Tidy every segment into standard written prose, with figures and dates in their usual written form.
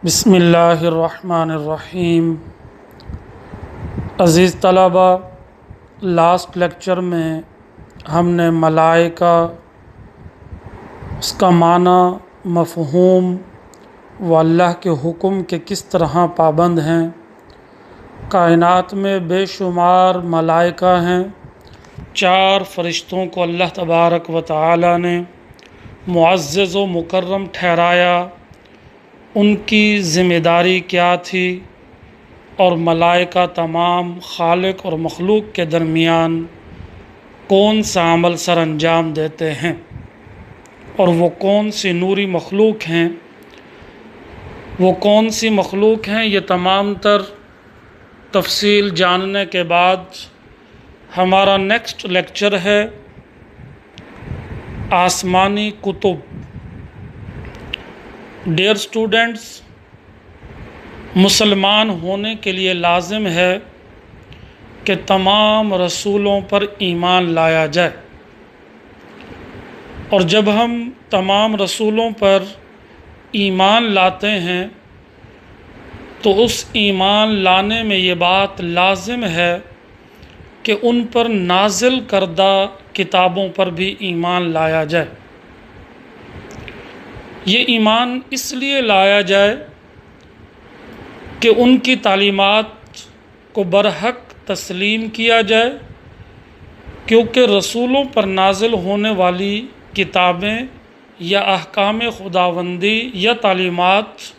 بسم اللہ الرحمن الرحیم۔ عزیز طلبہ، لاسٹ لیکچر میں ہم نے ملائکہ، اس کا معنی، مفہوم و اللہ کے حکم کے کس طرح پابند ہیں۔ کائنات میں بے شمار ملائکہ ہیں۔ 4 فرشتوں کو اللہ تبارک و تعالی نے معزز و مکرم ٹھہرایا۔ ان کی ذمہ داری کیا تھی، اور ملائکہ تمام خالق اور مخلوق کے درمیان کون سا عمل سر انجام دیتے ہیں، اور وہ کون سی نوری مخلوق ہیں، وہ کون سی مخلوق ہیں، یہ تمام تر تفصیل جاننے کے بعد ہمارا نیکسٹ لیکچر ہے آسمانی کتب۔ ڈیئر اسٹوڈنٹس، مسلمان ہونے کے لیے لازم ہے کہ تمام رسولوں پر ایمان لایا جائے، اور جب ہم تمام رسولوں پر ایمان لاتے ہیں تو اس ایمان لانے میں یہ بات لازم ہے کہ ان پر نازل کردہ کتابوں پر بھی ایمان لایا جائے۔ یہ ایمان اس لیے لایا جائے کہ ان کی تعلیمات کو برحق تسلیم کیا جائے، کیونکہ رسولوں پر نازل ہونے والی کتابیں یا احکام خداوندی یا تعلیمات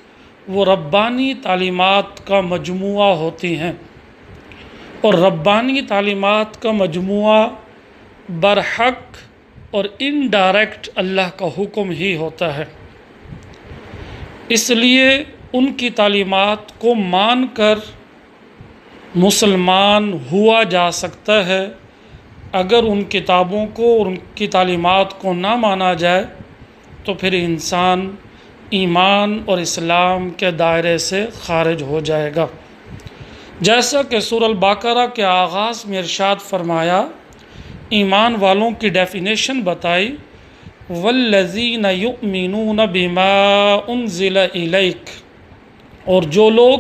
وہ ربانی تعلیمات کا مجموعہ ہوتی ہیں، اور ربانی تعلیمات کا مجموعہ برحق اور انڈائریکٹ اللہ کا حکم ہی ہوتا ہے۔ اس لیے ان کی تعلیمات کو مان کر مسلمان ہوا جا سکتا ہے۔ اگر ان کتابوں کو اور ان کی تعلیمات کو نہ مانا جائے تو پھر انسان ایمان اور اسلام کے دائرے سے خارج ہو جائے گا۔ جیسا کہ سورہ البقرہ کے آغاز میں ارشاد فرمایا، ایمان والوں کی ڈیفینیشن بتائی، والذین یؤمنون بما انزل الیک، اور جو لوگ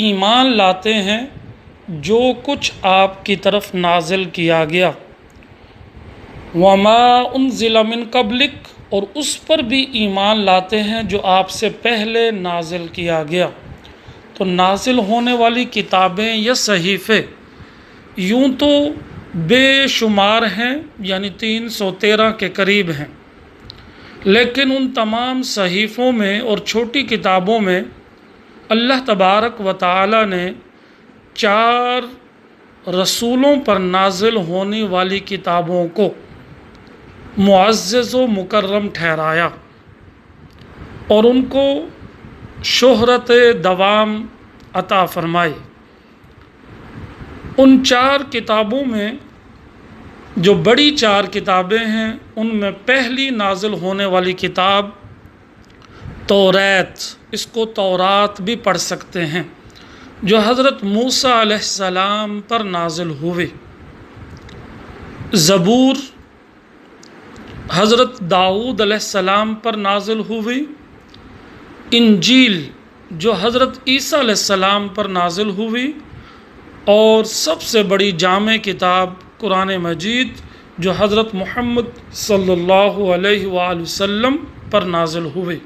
ایمان لاتے ہیں جو کچھ آپ کی طرف نازل کیا گیا، وما انزل من قبلک، اور اس پر بھی ایمان لاتے ہیں جو آپ سے پہلے نازل کیا گیا۔ تو نازل ہونے والی کتابیں یا صحیفے یوں تو بے شمار ہیں، یعنی 313 کے قریب ہیں، لیکن ان تمام صحیفوں میں اور چھوٹی کتابوں میں اللہ تبارک و تعالی نے 4 رسولوں پر نازل ہونے والی کتابوں کو معزز و مکرم ٹھہرایا، اور ان کو شہرت دوام عطا فرمائی۔ ان 4 کتابوں میں جو بڑی 4 کتابیں ہیں، ان میں پہلی نازل ہونے والی کتاب توریت، اس کو تورات بھی پڑھ سکتے ہیں، جو حضرت موسیٰ علیہ السلام پر نازل ہوئی۔ زبور حضرت داؤد علیہ السلام پر نازل ہوئی۔ انجیل جو حضرت عیسیٰ علیہ السلام پر نازل ہوئی، اور سب سے بڑی جامع کتاب قرآن مجید جو حضرت محمد صلی اللہ علیہ وآلہ وسلم پر نازل ہوئی۔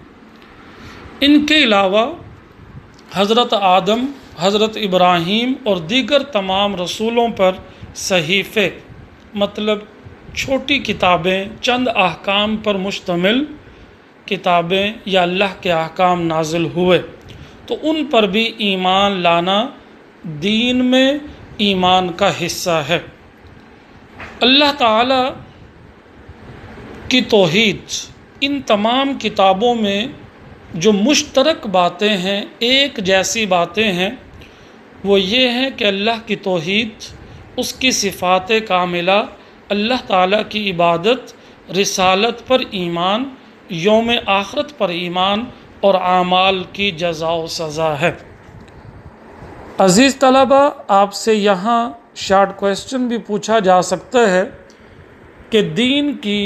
ان کے علاوہ حضرت آدم، حضرت ابراہیم اور دیگر تمام رسولوں پر صحیفے، مطلب چھوٹی کتابیں، چند احکام پر مشتمل کتابیں یا اللہ کے احکام نازل ہوئے، تو ان پر بھی ایمان لانا دین میں ایمان کا حصہ ہے۔ اللہ تعالی کی توحید، ان تمام کتابوں میں جو مشترک باتیں ہیں، ایک جیسی باتیں ہیں، وہ یہ ہیں کہ اللہ کی توحید، اس کی صفات کاملہ، اللہ تعالیٰ کی عبادت، رسالت پر ایمان، یوم آخرت پر ایمان، اور اعمال کی جزا و سزا ہے۔ عزیز طلبہ، آپ سے یہاں شارٹ کویسچن بھی پوچھا جا سکتا ہے کہ دین کی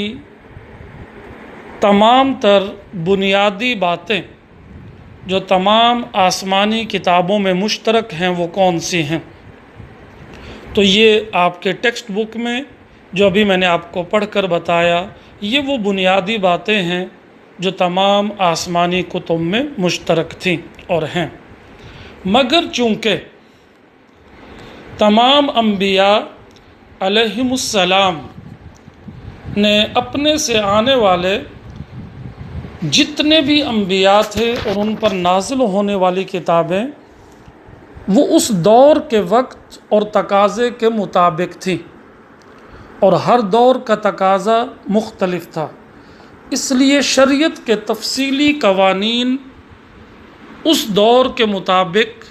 تمام تر بنیادی باتیں جو تمام آسمانی کتابوں میں مشترک ہیں وہ کون سی ہیں؟ تو یہ آپ کے ٹیکسٹ بک میں جو ابھی میں نے آپ کو پڑھ کر بتایا، یہ وہ بنیادی باتیں ہیں جو تمام آسمانی کتب میں مشترک تھیں اور ہیں۔ مگر چونکہ تمام انبیاء علیہم السلام نے اپنے سے آنے والے جتنے بھی انبیاء تھے اور ان پر نازل ہونے والی کتابیں وہ اس دور کے وقت اور تقاضے کے مطابق تھیں، اور ہر دور کا تقاضا مختلف تھا، اس لیے شریعت کے تفصیلی قوانین اس دور کے مطابق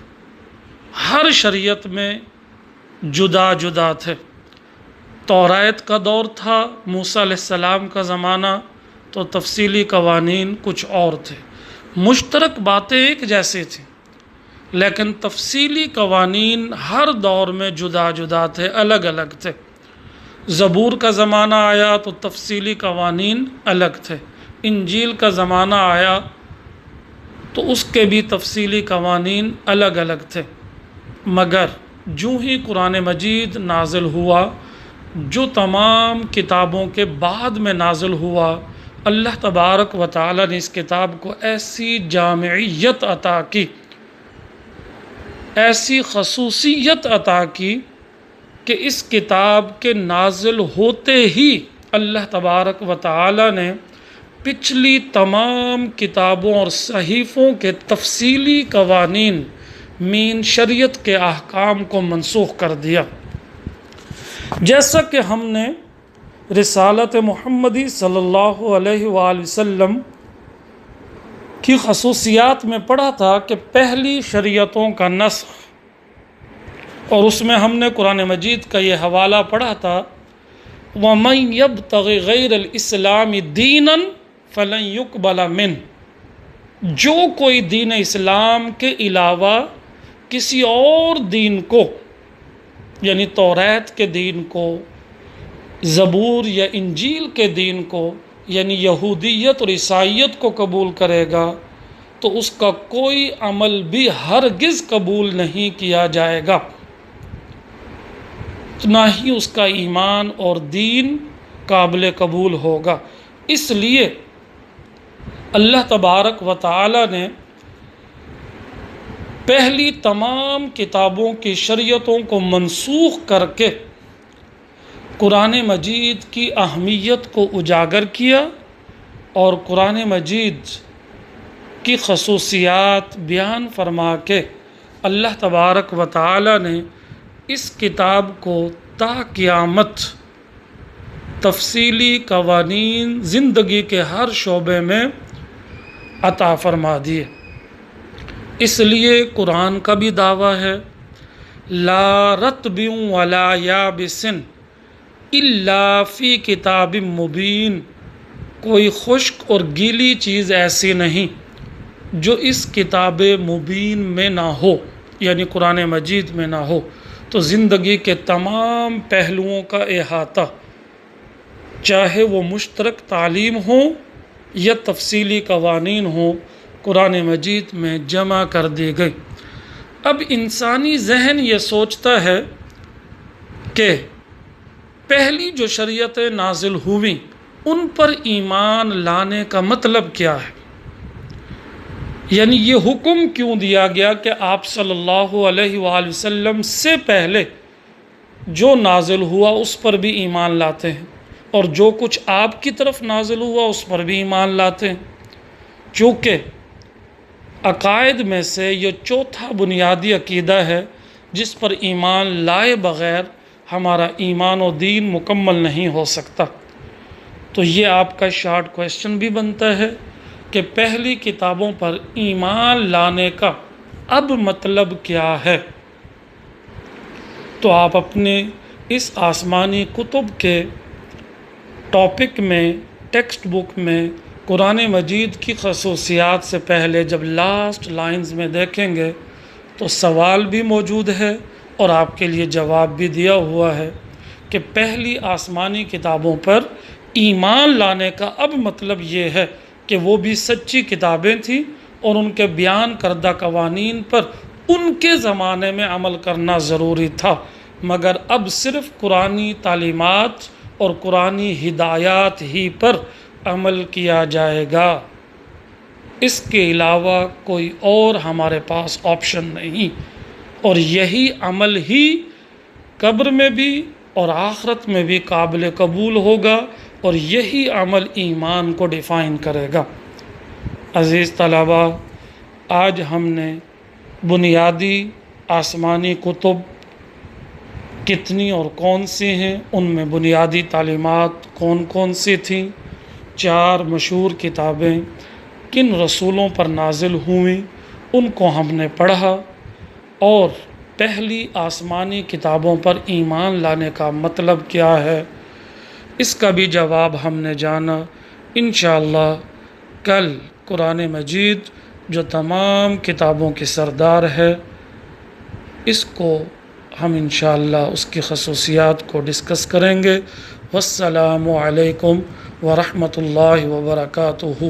ہر شریعت میں جدا جدا تھے۔ توریت کا دور تھا، موسیٰ علیہ السلام کا زمانہ، تو تفصیلی قوانین کچھ اور تھے۔ مشترک باتیں ایک جیسی تھیں، لیکن تفصیلی قوانین ہر دور میں جدا جدا تھے، الگ الگ تھے۔ زبور کا زمانہ آیا تو تفصیلی قوانین الگ تھے، انجیل کا زمانہ آیا تو اس کے بھی تفصیلی قوانین الگ الگ تھے۔ مگر جو ہی قرآن مجید نازل ہوا، جو تمام کتابوں کے بعد میں نازل ہوا، اللہ تبارک و تعالی نے اس کتاب کو ایسی جامعیت عطا کی، ایسی خصوصیت عطا کی کہ اس کتاب کے نازل ہوتے ہی اللہ تبارک و تعالی نے پچھلی تمام کتابوں اور صحیفوں کے تفصیلی قوانین مین شریعت کے احکام کو منسوخ کر دیا۔ جیسا کہ ہم نے رسالت محمدی صلی اللہ علیہ وآلہ وسلم کی خصوصیات میں پڑھا تھا کہ پہلی شریعتوں کا نسخ، اور اس میں ہم نے قرآن مجید کا یہ حوالہ پڑھا تھا، وَمَن يَبْتَغِ غَيْرَ الْإِسْلَامِ دِينًا فَلَن يُقْبَلَ مِنْهُ، جو کوئی دین اسلام کے علاوہ کسی اور دین کو، یعنی توریت کے دین کو، زبور یا انجیل کے دین کو، یعنی یہودیت اور عیسائیت کو قبول کرے گا تو اس کا کوئی عمل بھی ہرگز قبول نہیں کیا جائے گا، نہ ہی اس کا ایمان اور دین قابل قبول ہوگا۔ اس لیے اللہ تبارک و تعالی نے پہلی تمام کتابوں کی شریعتوں کو منسوخ کر کے قرآن مجید کی اہمیت کو اجاگر کیا، اور قرآن مجید کی خصوصیات بیان فرما کے اللہ تبارک و تعالی نے اس کتاب کو تا قیامت تفصیلی قوانین زندگی کے ہر شعبے میں عطا فرما دیے۔ اس لیے قرآن کا بھی دعویٰ ہے، لا رطب ولا یابس الا فی کتاب مبین، کوئی خشک اور گیلی چیز ایسی نہیں جو اس کتاب مبین میں نہ ہو، یعنی قرآن مجید میں نہ ہو۔ تو زندگی کے تمام پہلوؤں کا احاطہ، چاہے وہ مشترک تعلیم ہو یا تفصیلی قوانین ہوں، قرآن مجید میں جمع کر دی گئی۔ اب انسانی ذہن یہ سوچتا ہے کہ پہلی جو شریعتیں نازل ہوئیں ان پر ایمان لانے کا مطلب کیا ہے، یعنی یہ حکم کیوں دیا گیا کہ آپ صلی اللہ علیہ وآلہ وسلم سے پہلے جو نازل ہوا اس پر بھی ایمان لاتے ہیں، اور جو کچھ آپ کی طرف نازل ہوا اس پر بھی ایمان لاتے ہیں؟ چونکہ عقائد میں سے یہ چوتھا بنیادی عقیدہ ہے جس پر ایمان لائے بغیر ہمارا ایمان و دین مکمل نہیں ہو سکتا۔ تو یہ آپ کا شارٹ کویسچن بھی بنتا ہے کہ پہلی کتابوں پر ایمان لانے کا اب مطلب کیا ہے؟ تو آپ اپنے اس آسمانی کتب کے ٹاپک میں، ٹیکسٹ بک میں قرآن مجید کی خصوصیات سے پہلے جب لاسٹ لائنز میں دیکھیں گے تو سوال بھی موجود ہے اور آپ کے لیے جواب بھی دیا ہوا ہے کہ پہلی آسمانی کتابوں پر ایمان لانے کا اب مطلب یہ ہے کہ وہ بھی سچی کتابیں تھیں اور ان کے بیان کردہ قوانین پر ان کے زمانے میں عمل کرنا ضروری تھا، مگر اب صرف قرآنی تعلیمات اور قرآنی ہدایات ہی پر عمل کیا جائے گا۔ اس کے علاوہ کوئی اور ہمارے پاس آپشن نہیں، اور یہی عمل ہی قبر میں بھی اور آخرت میں بھی قابل قبول ہوگا، اور یہی عمل ایمان کو ڈیفائن کرے گا۔ عزیز طلبہ، آج ہم نے بنیادی آسمانی کتب کتنی اور کون سی ہیں، ان میں بنیادی تعلیمات کون کون سی تھیں، 4 مشہور کتابیں کن رسولوں پر نازل ہوئیں، ان کو ہم نے پڑھا، اور پہلی آسمانی کتابوں پر ایمان لانے کا مطلب کیا ہے، اس کا بھی جواب ہم نے جانا۔ انشاءاللہ کل قرآن مجید جو تمام کتابوں کی سردار ہے، اس کو ہم انشاءاللہ اس کی خصوصیات کو ڈسکس کریں گے۔ والسلام علیکم ورحمۃ اللہ وبرکاتہ۔